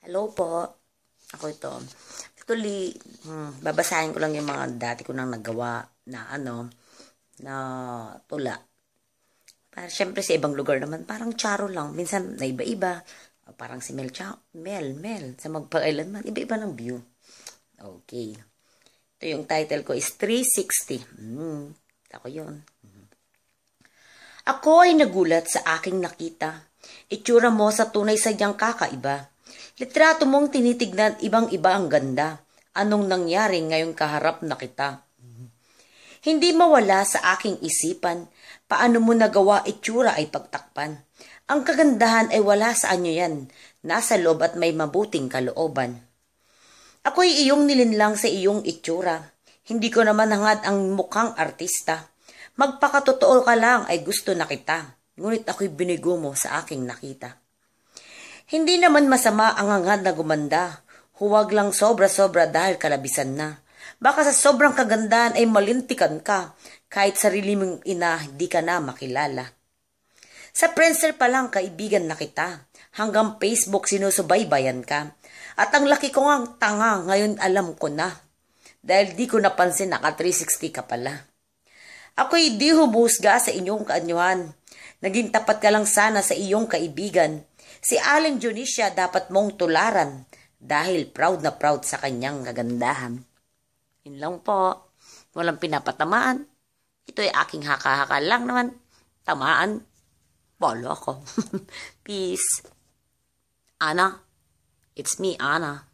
Hello po. Ako ito. Actually, babasahin ko lang yung mga dati ko nang nagawa na na tula. Para syempre sa ibang lugar naman, parang charo lang. Minsan na iba-iba. Parang si Mel, sa magpakailanman, iba-iba ng view. Okay. Ito yung title ko is 360. Ako yun. Ako ay nagulat sa aking nakita. Itsura mo sa tunay sadyang kakaiba. Litrato mong tinitignan ibang-iba ang ganda. Anong nangyari ngayong kaharap na kita? Hindi mawala sa aking isipan. Paano mo nagawa itsura ay pagtakpan? Ang kagandahan ay wala sa anyo yan. Nasa loob at may mabuting kalooban. Ako'y iyong nilinlang sa iyong itsura. Hindi ko naman hangad ang mukhang artista. Magpakatotoo ka lang ay gusto na kita. Ngunit ako'y binigo mo sa aking nakita. Hindi naman masama ang hangad na gumanda. Huwag lang sobra-sobra dahil kalabisan na. Baka sa sobrang kagandahan ay malintikan ka. Kahit sarili mong ina, di ka na makilala. Sa Friendster pa lang kaibigan na kita. Hanggang Facebook sinusubaybayan ka. At ang laki ko ngang tanga, ngayon alam ko na. Dahil di ko napansin naka 360 ka pala. Ako'y di humusga sa inyong kaanyuhan. Naging tapat ka lang sana sa iyong kaibigan. Si Aling Jonicia dapat mong tularan dahil proud na proud sa kanyang kagandahan. Yun lang po. Walang pinapatamaan. Ito ay aking haka-haka lang naman. Tamaan. Bolo ako. Peace. Ana. It's me, Ana.